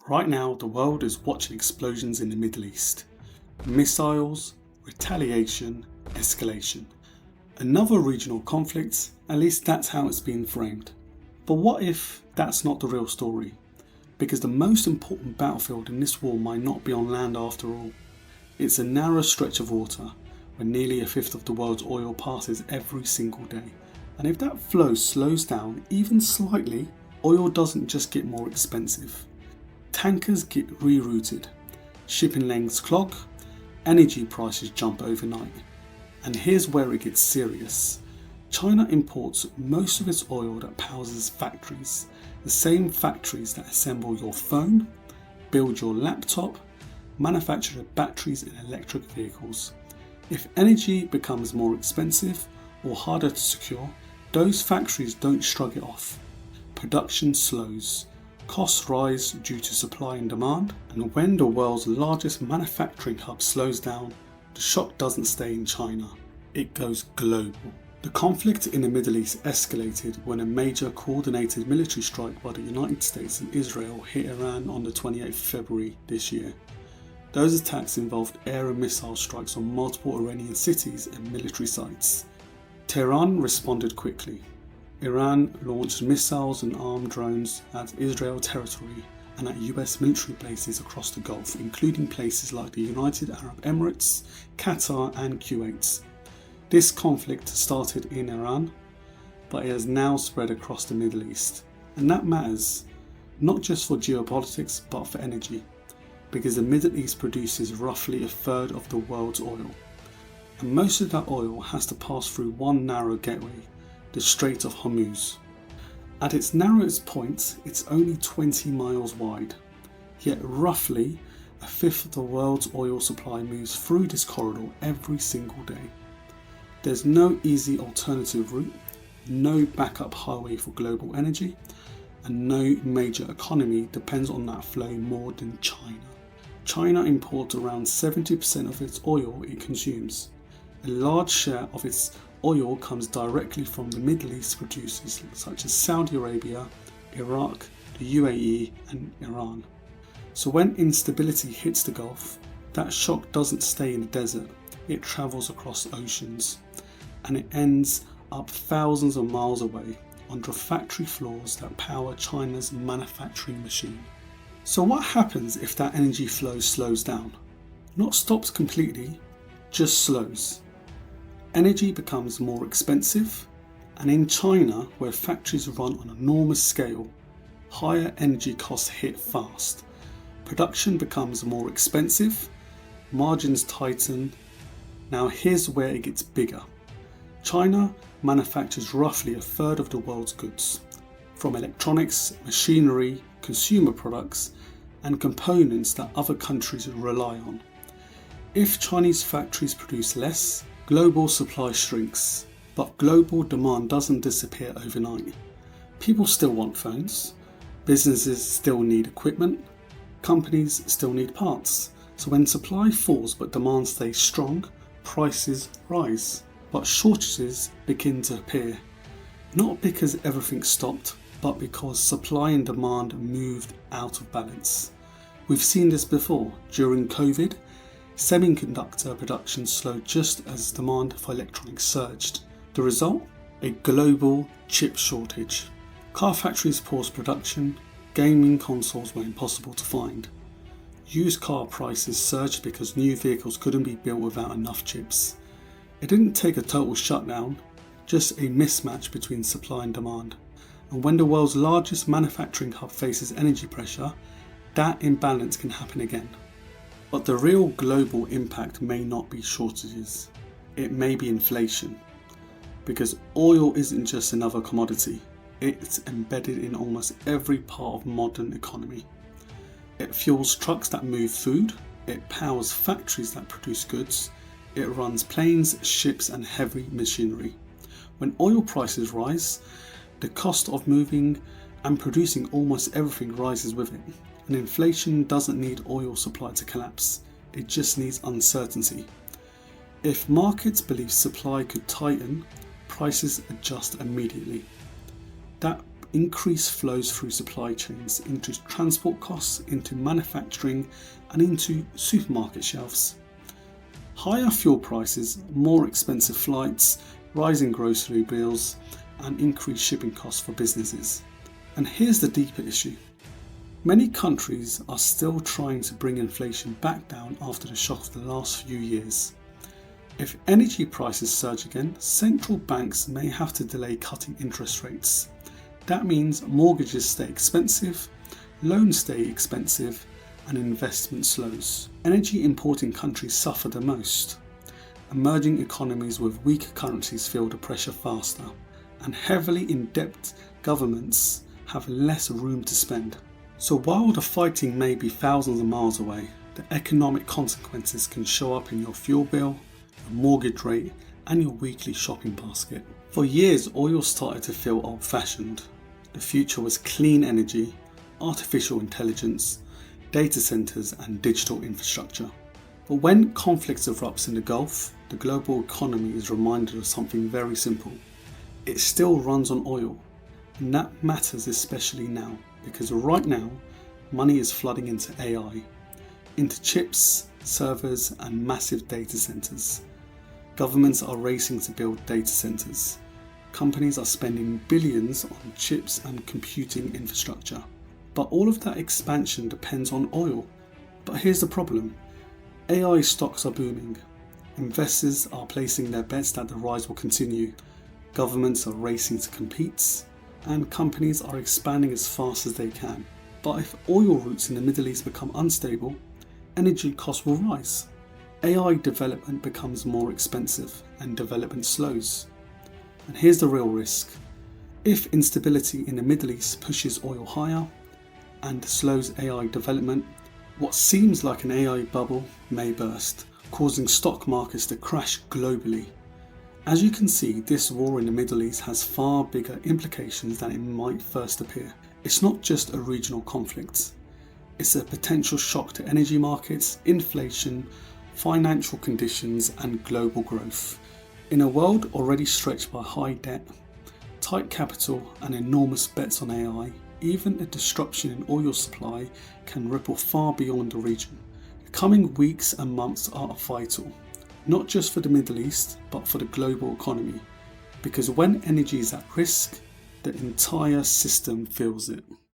Right now, the world is watching explosions in the Middle East. Missiles, retaliation, escalation. Another regional conflict, at least that's how it's been framed. But what if that's not the real story? Because the most important battlefield in this war might not be on land after all. It's a narrow stretch of water where nearly a fifth of the world's oil passes every single day. And if that flow slows down even slightly, oil doesn't just get more expensive. Tankers get rerouted, shipping lanes clog, energy prices jump overnight. And here's where it gets serious. China imports most of its oil that powers its factories, the same factories that assemble your phone, build your laptop, manufacture the batteries in electric vehicles. If energy becomes more expensive or harder to secure, those factories don't shrug it off. Production slows. Costs rise due to supply and demand, and when the world's largest manufacturing hub slows down, the shock doesn't stay in China, it goes global. The conflict in the Middle East escalated when a major coordinated military strike by the United States and Israel hit Iran on the 28th of February this year. Those attacks involved air and missile strikes on multiple Iranian cities and military sites. Tehran responded quickly. Iran launched missiles and armed drones at Israel territory and at US military bases across the Gulf, including places like the United Arab Emirates, Qatar and Kuwait. This conflict started in Iran, but it has now spread across the Middle East. And that matters, not just for geopolitics, but for energy, because the Middle East produces roughly a third of the world's oil. And most of that oil has to pass through one narrow gateway, the Strait of Hormuz. At its narrowest point, it's only 20 miles wide, yet roughly a fifth of the world's oil supply moves through this corridor every single day. There's no easy alternative route, no backup highway for global energy, and no major economy depends on that flow more than China. China imports around 70% of its oil it consumes. A large share of its oil comes directly from the Middle East producers such as Saudi Arabia, Iraq, the UAE and Iran. So when instability hits the Gulf, that shock doesn't stay in the desert, it travels across oceans, and it ends up thousands of miles away under factory floors that power China's manufacturing machine. So what happens if that energy flow slows down? Not stops completely, just slows. Energy becomes more expensive, and in China, where factories run on an enormous scale, higher energy costs hit fast. Production becomes more expensive, margins tighten. Now here's where it gets bigger. China manufactures roughly a third of the world's goods, from electronics, machinery, consumer products, and components that other countries rely on. If Chinese factories produce less, global supply shrinks, but global demand doesn't disappear overnight. People still want phones, businesses still need equipment, companies still need parts. So when supply falls but demand stays strong, prices rise. But shortages begin to appear, not because everything stopped, but because supply and demand moved out of balance. We've seen this before. During COVID, semiconductor production slowed just as demand for electronics surged. The result? A global chip shortage. Car factories paused production, gaming consoles were impossible to find. Used car prices surged because new vehicles couldn't be built without enough chips. It didn't take a total shutdown, just a mismatch between supply and demand. And when the world's largest manufacturing hub faces energy pressure, that imbalance can happen again. But the real global impact may not be shortages, it may be inflation. Because oil isn't just another commodity, it's embedded in almost every part of modern economy. It fuels trucks that move food, it powers factories that produce goods, it runs planes, ships and heavy machinery. When oil prices rise, the cost of moving and producing almost everything rises with it. And inflation doesn't need oil supply to collapse, it just needs uncertainty. If markets believe supply could tighten, prices adjust immediately. That increased flows through supply chains into transport costs, into manufacturing and into supermarket shelves. Higher fuel prices, more expensive flights, rising grocery bills and increased shipping costs for businesses. And here's the deeper issue. Many countries are still trying to bring inflation back down after the shock of the last few years. If energy prices surge again, central banks may have to delay cutting interest rates. That means mortgages stay expensive, loans stay expensive, and investment slows. Energy importing countries suffer the most. Emerging economies with weaker currencies feel the pressure faster, and heavily in-debt governments have less room to spend. So while the fighting may be thousands of miles away, the economic consequences can show up in your fuel bill, your mortgage rate, and your weekly shopping basket. For years, oil started to feel old-fashioned. The future was clean energy, artificial intelligence, data centers, and digital infrastructure. But when conflicts erupts in the Gulf, the global economy is reminded of something very simple. It still runs on oil, and that matters especially now, because right now, money is flooding into AI, into chips, servers, and massive data centers. Governments are racing to build data centers. Companies are spending billions on chips and computing infrastructure. But all of that expansion depends on oil. But here's the problem. AI stocks are booming. Investors are placing their bets that the rise will continue. Governments are racing to compete, and companies are expanding as fast as they can. But if oil routes in the Middle East become unstable, energy costs will rise. AI development becomes more expensive and development slows. And here's the real risk. If instability in the Middle East pushes oil higher and slows AI development, what seems like an AI bubble may burst, causing stock markets to crash globally. As you can see, this war in the Middle East has far bigger implications than it might first appear. It's not just a regional conflict. It's a potential shock to energy markets, inflation, financial conditions, and global growth. In a world already stretched by high debt, tight capital, and enormous bets on AI, even a disruption in oil supply can ripple far beyond the region. The coming weeks and months are vital, not just for the Middle East, but for the global economy. Because when energy is at risk, the entire system feels it.